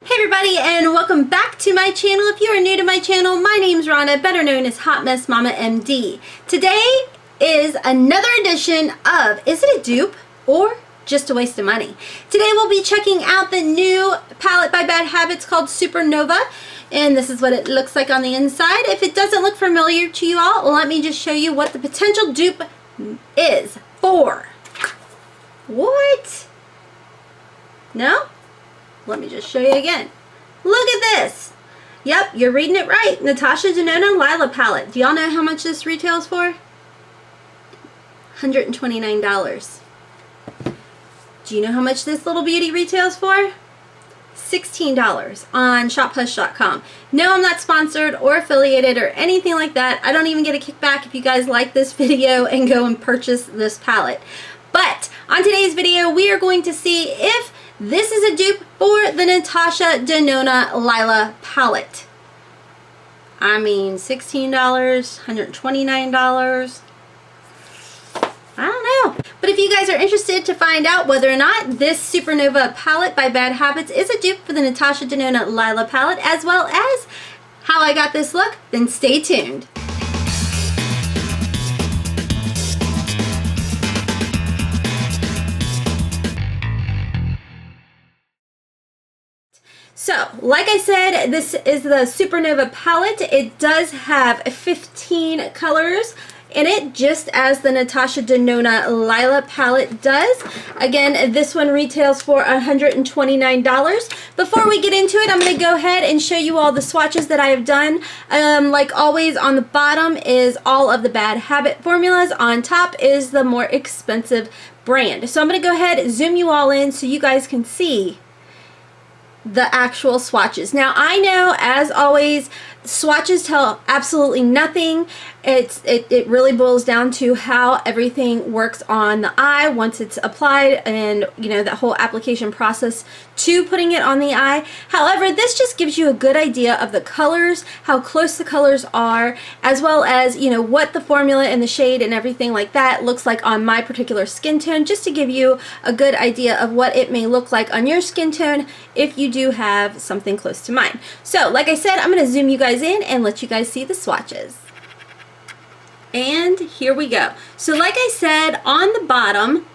Hey everybody, and welcome back to my channel. If you are new to my channel, my name's Rhonda, better known as Hot Mess Mama MD. Today is another edition of Is It a Dupe or Just a Waste of Money? Today we'll be checking out the new palette by Bad Habits called Supernova, and this is what it looks like on the inside. If it doesn't look familiar to you all, let me just show you what the potential dupe is for. What? No? Let me just show you again. Look at this. Yep, you're reading it right. Natasha Denona Lila Palette. Do y'all know how much this retails for? $129. Do you know how much this little beauty retails for? $16 on shophush.com. No, I'm not sponsored or affiliated or anything like that. I don't even get a kickback if you guys like this video and go and purchase this palette. But on today's video, we are going to see if this is a dupe for the Natasha Denona Lila Palette. I mean, $16, $129. I don't know. But if you guys are interested to find out whether or not this Supernova palette by Bad Habits is a dupe for the Natasha Denona Lila Palette, as well as how I got this look, then stay tuned. So, like I said, this is the Supernova palette. It does have 15 colors in it, just as the Natasha Denona Lila palette does. Again, this one retails for $129. Before we get into it, I'm going to go ahead and show you all the swatches that I have done. Like always, on the bottom is all of the Bad Habit formulas. On top is the more expensive brand. So I'm going to go ahead and zoom you all in so you guys can see the actual swatches. Now, I know, as always, swatches tell absolutely nothing. It really boils down to how everything works on the eye once it's applied, and you know, that whole application process to putting it on the eye. However, this just gives you a good idea of the colors, how close the colors are, as well as, you know, what the formula and the shade and everything like that looks like on my particular skin tone, just to give you a good idea of what it may look like on your skin tone if you do have something close to mine. So, like I said, I'm going to zoom you guys in and let you guys see the swatches. And here we go. So like I said, on the bottom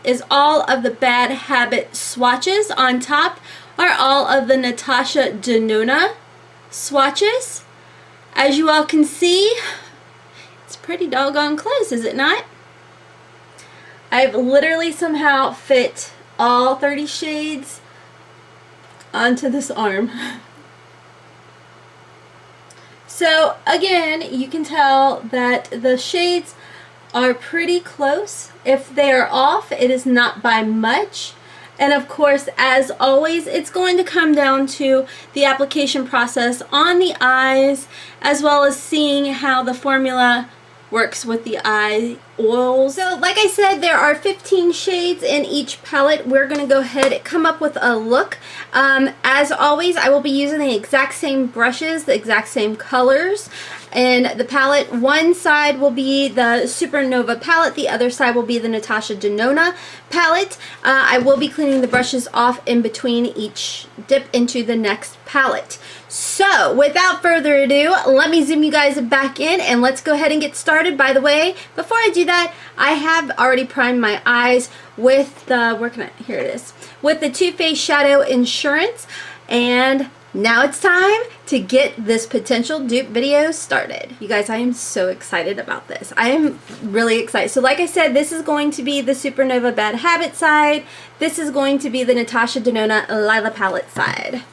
is all of the Bad Habit swatches. On top are all of the Natasha Denona swatches. As you all can see, it's pretty doggone close, is it not? I've literally somehow fit all 30 shades onto this arm. So again, you can tell that the shades are pretty close. If they are off, it is not by much. And of course, as always, it's going to come down to the application process on the eyes, as well as seeing how the formula works with the eye oils. So like I said, there are 15 shades in each palette. We're going to go ahead and come up with a look. As always, I will be using the exact same brushes, the exact same colors. And the palette, one side will be the Supernova palette, the other side will be the Natasha Denona palette. I will be cleaning the brushes off in between each dip into the next palette. So, without further ado, let me zoom you guys back in and let's go ahead and get started. By the way, before I do that, I have already primed my eyes with the, here it is, with the Too Faced Shadow Insurance, and now it's time to get this potential dupe video started. You guys, I am so excited about this. I am really excited. So like I said, this is going to be the Supernova Bad Habit side. This is going to be the Natasha Denona Lila Palette side.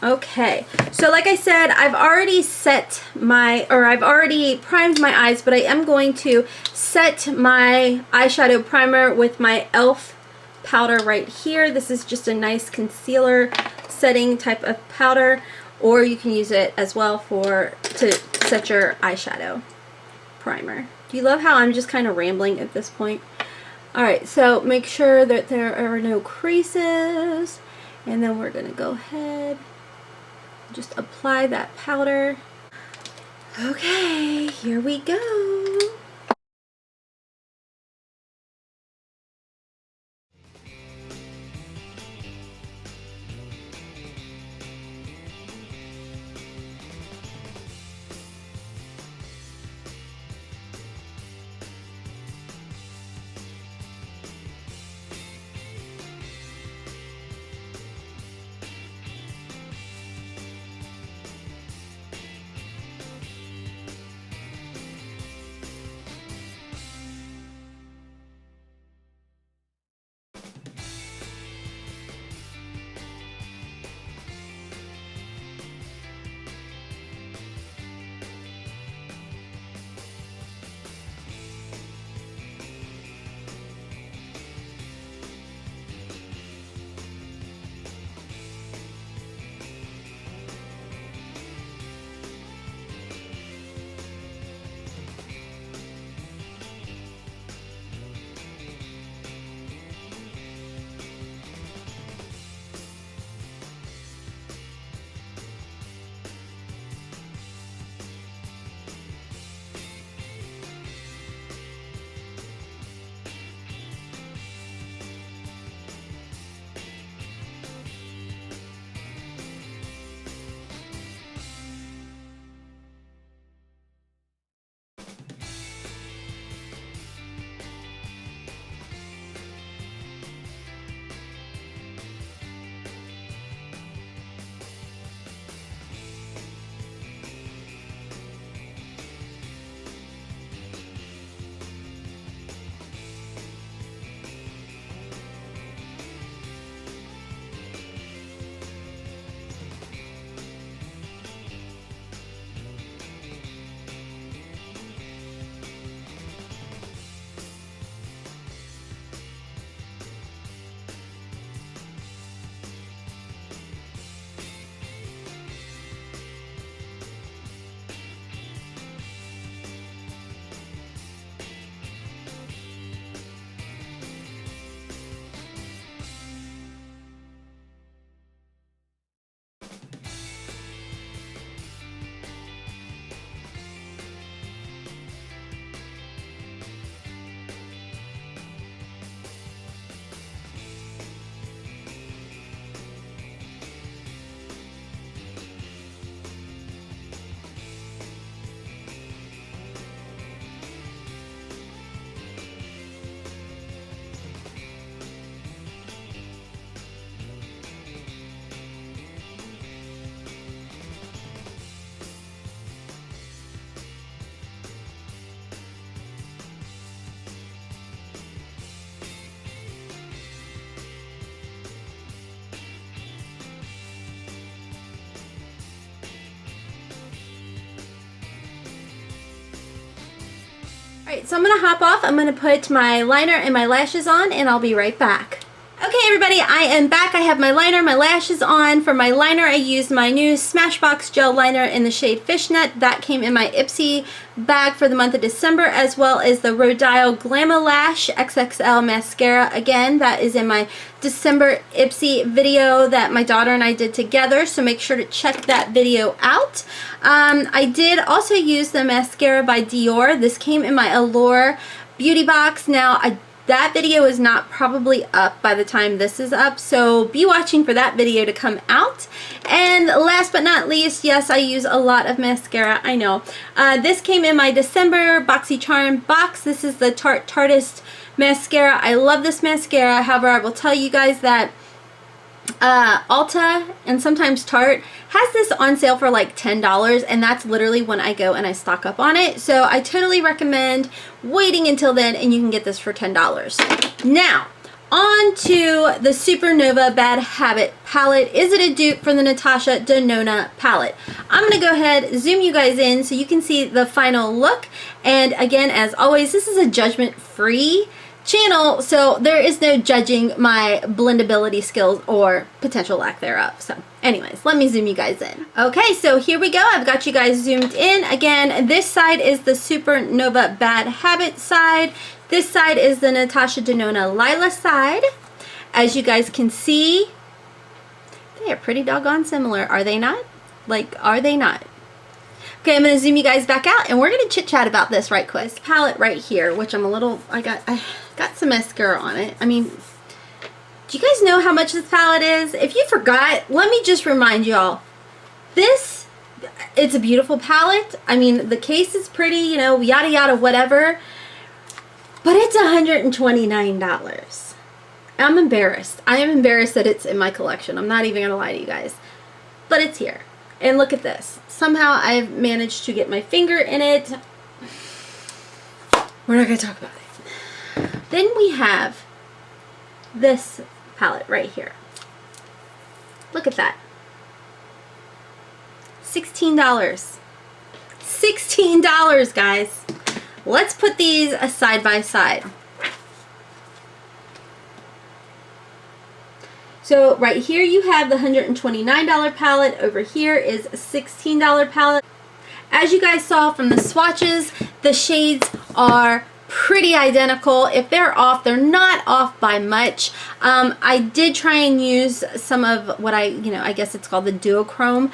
Okay, so like I said, I've already I've already primed my eyes, but I am going to set my eyeshadow primer with my e.l.f. powder right here. This is just a nice concealer setting type of powder, or you can use it as well to set your eyeshadow primer. Do you love how I'm just kind of rambling at this point? Alright, so make sure that there are no creases, and then we're going to go ahead just apply that powder. Okay, here we go. Alright, so I'm going to hop off. I'm going to put my liner and my lashes on, and I'll be right back. Okay everybody, I am back. I have my liner, my lashes on. For my liner, I used my new Smashbox gel liner in the shade Fishnet. That came in my Ipsy bag for the month of December, as well as the Rodile Glamolash XXL mascara. Again, that is in my December Ipsy video that my daughter and I did together, so make sure to check that video out. I did also use the mascara by Dior. This came in my Allure beauty box. Now, that video is not probably up by the time this is up, so be watching for that video to come out. And last but not least, yes, I use a lot of mascara, I know. This came in my December Boxycharm box. This is the Tarte Tartist mascara. I love this mascara. However, I will tell you guys that Ulta and sometimes Tarte has this on sale for like $10, and that's literally when I go and I stock up on it. So I totally recommend waiting until then, and you can get this for $10. Now, on to the Supernova Bad Habit palette. Is it a dupe for the Natasha Denona palette? I'm going to go ahead, zoom you guys in so you can see the final look. And again, as always, this is a judgment-free channel, so there is no judging my blendability skills or potential lack thereof. So anyways, let me zoom you guys in. Okay, so here we go. I've got you guys zoomed in. Again, this side is the Supernova Bad Habit side. This side is the Natasha Denona Lila side. As you guys can see, they are pretty doggone similar, are they not? Like, are they not? Okay, I'm going to zoom you guys back out, and we're going to chit chat about this right quick. This palette right here, which I'm a little, I got some mascara on it. I mean, do you guys know how much this palette is? If you forgot, let me just remind y'all. It's a beautiful palette. I mean, the case is pretty, you know, yada yada whatever. But it's $129. I'm embarrassed. I am embarrassed that it's in my collection. I'm not even going to lie to you guys. But it's here. And look at this. Somehow I've managed to get my finger in it. We're not going to talk about it. Then we have this palette right here. Look at that. $16. $16, guys. Let's put these side by side. So right here you have the $129 palette. Over here is a $16 palette. As you guys saw from the swatches, the shades are pretty identical. If they're off, they're not off by much. I did try and use some of what I guess it's called the duochrome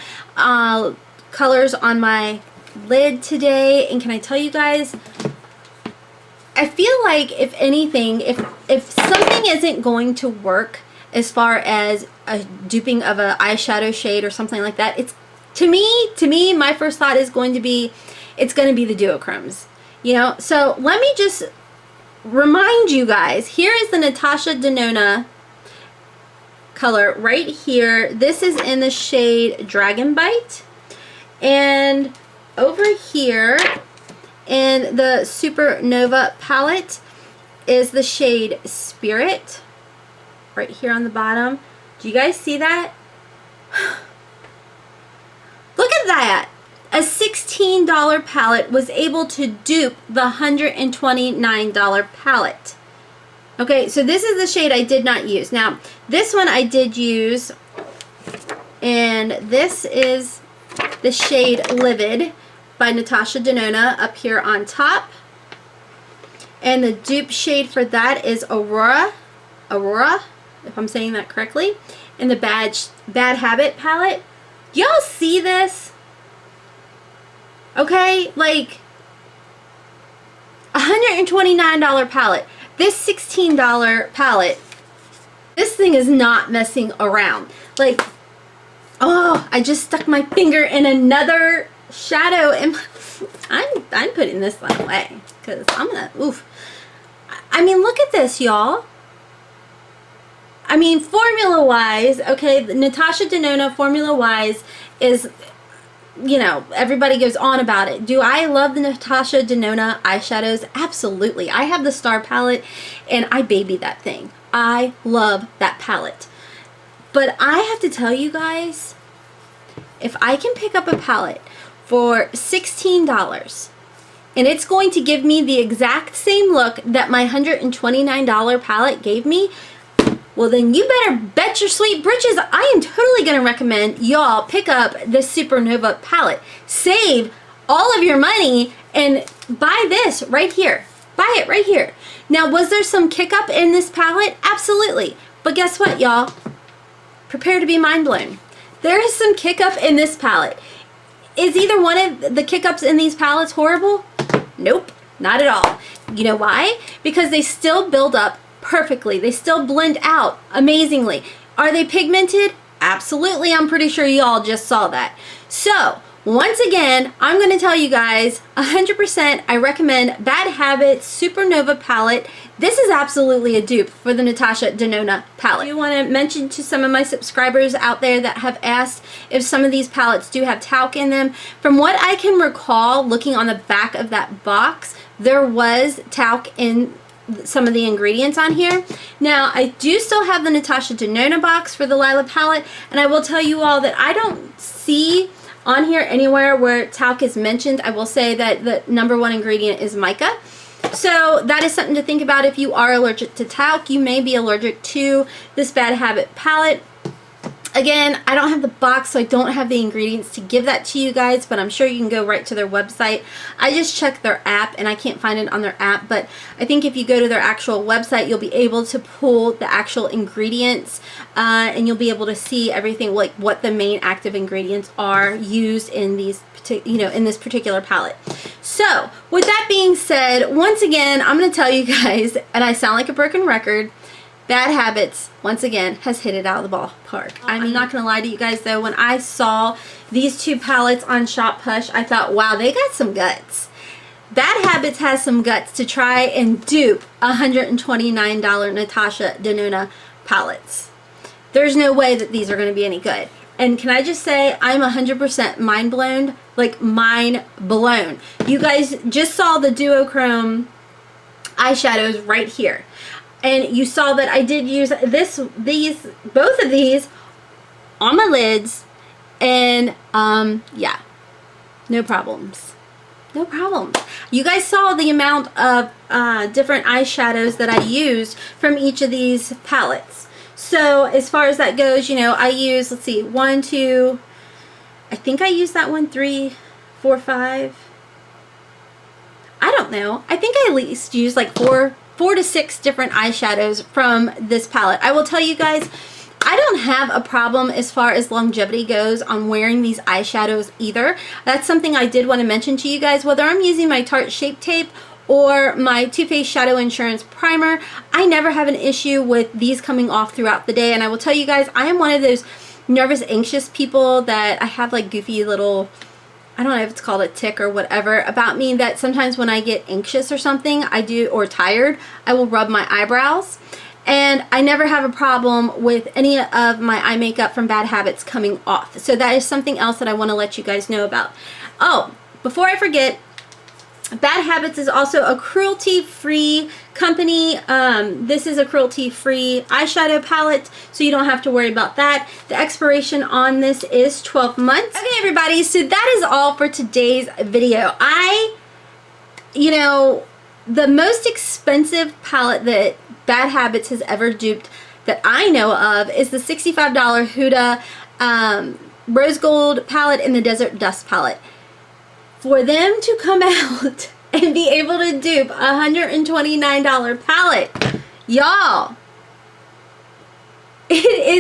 colors on my lid today. And can I tell you guys, I feel like if anything, if something isn't going to work as far as a duping of an eyeshadow shade or something like that, it's to me my first thought is going to be it's going to be the duochromes, you know. So let me just remind you guys, here is the Natasha Denona color right here. This is in the shade Dragon Bite, and over here in the Supernova palette is the shade Spirit. Right here on the bottom. Do you guys see that? Look at that! A $16 palette was able to dupe the $129 palette. Okay, so this is the shade I did not use. Now, this one I did use, and this is the shade Livid by Natasha Denona up here on top. And the dupe shade for that is Aurora, if I'm saying that correctly, in the Bad Habit palette. Y'all see this? Okay, like $129 palette. This $16 palette, this thing is not messing around. Like, oh, I just stuck my finger in another shadow, and I'm putting this one away because I'm gonna, oof. I mean, look at this, y'all. I mean, formula-wise, okay, Natasha Denona formula-wise is, you know, everybody goes on about it. Do I love the Natasha Denona eyeshadows? Absolutely. I have the Star palette, and I baby that thing. I love that palette. But I have to tell you guys, if I can pick up a palette for $16 and it's going to give me the exact same look that my $129 palette gave me, well then you better bet your sweet britches I am totally going to recommend y'all pick up this Supernova palette. Save all of your money and buy this right here. Buy it right here. Now, was there some kick up in this palette? Absolutely. But guess what, y'all? Prepare to be mind blown. There is some kick up in this palette. Is either one of the kick ups in these palettes horrible? Nope, not at all. You know why? Because they still build up perfectly. They still blend out amazingly. Are they pigmented? Absolutely. I'm pretty sure y'all just saw that. So, once again, I'm going to tell you guys 100% I recommend Bad Habits Supernova Palette. This is absolutely a dupe for the Natasha Denona palette. I want to mention to some of my subscribers out there that have asked if some of these palettes do have talc in them. From what I can recall, looking on the back of that box, there was talc in some of the ingredients on here. Now, I do still have the Natasha Denona box for the Lila palette, and I will tell you all that I don't see on here anywhere where talc is mentioned. I will say that the #1 ingredient is mica. So that is something to think about. If you are allergic to talc, you may be allergic to this Bad Habit palette. Again, I don't have the box, so I don't have the ingredients to give that to you guys, but I'm sure you can go right to their website. I just checked their app, and I can't find it on their app, but I think if you go to their actual website, you'll be able to pull the actual ingredients, and you'll be able to see everything, like what the main active ingredients are used in these, in this particular palette. So, with that being said, once again, I'm going to tell you guys, and I sound like a broken record, Bad Habits, once again, has hit it out of the ballpark. I'm not going to lie to you guys, though. When I saw these two palettes on Shop Push, I thought, wow, they got some guts. Bad Habits has some guts to try and dupe $129 Natasha Denona palettes. There's no way that these are going to be any good. And can I just say, I'm 100% mind blown. Like, mind blown. You guys just saw the duochrome eyeshadows right here. And you saw that I did use both of these on my lids, and yeah, no problems. No problems. You guys saw the amount of different eyeshadows that I used from each of these palettes. So as far as that goes, I use, let's see, 1, 2, I think I used that one, 3, 4, 5. I don't know. I think I at least used like 4 to 6 different eyeshadows from this palette. I will tell you guys, I don't have a problem as far as longevity goes on wearing these eyeshadows either. That's something I did want to mention to you guys. Whether I'm using my Tarte Shape Tape or my Too Faced Shadow Insurance Primer, I never have an issue with these coming off throughout the day. And I will tell you guys, I am one of those nervous, anxious people that I have like goofy little, I don't know if it's called a tick or whatever about me, that sometimes when I get anxious or something, or tired, I will rub my eyebrows. And I never have a problem with any of my eye makeup from Bad Habits coming off. So that is something else that I want to let you guys know about. Oh, before I forget, Bad Habits is also a cruelty-free company. This is a cruelty-free eyeshadow palette, so you don't have to worry about that. The expiration on this is 12 months. Okay, everybody, so that is all for today's video. The most expensive palette that Bad Habits has ever duped that I know of is the $65 Huda Rose Gold palette and the Desert Dust palette. For them to come out and be able to dupe a $129 palette, y'all, it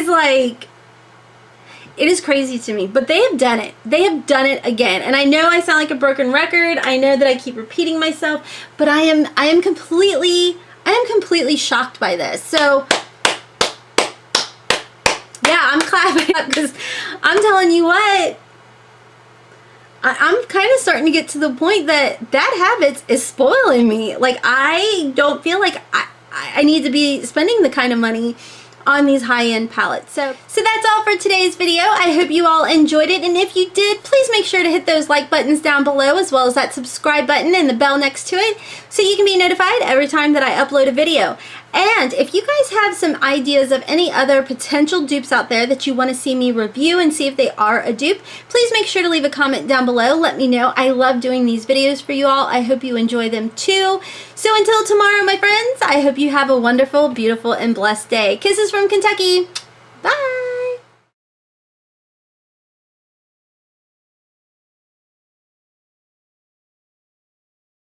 is crazy to me. But they have done it. They have done it again. And I know I sound like a broken record. I know that I keep repeating myself, but I am completely shocked by this. So yeah, I'm clapping up because I'm telling you what, I'm kind of starting to get to the point that Bad Habits is spoiling me. Like, I don't feel like I need to be spending the kind of money on these high-end palettes. So that's all for today's video. I hope you all enjoyed it, and if you did, please make sure to hit those like buttons down below, as well as that subscribe button and the bell next to it, so you can be notified every time that I upload a video. And if you guys have some ideas of any other potential dupes out there that you want to see me review and see if they are a dupe, please make sure to leave a comment down below. Let me know. I love doing these videos for you all. I hope you enjoy them too. So until tomorrow, my friends, I hope you have a wonderful, beautiful, and blessed day. Kisses from Kentucky. Bye.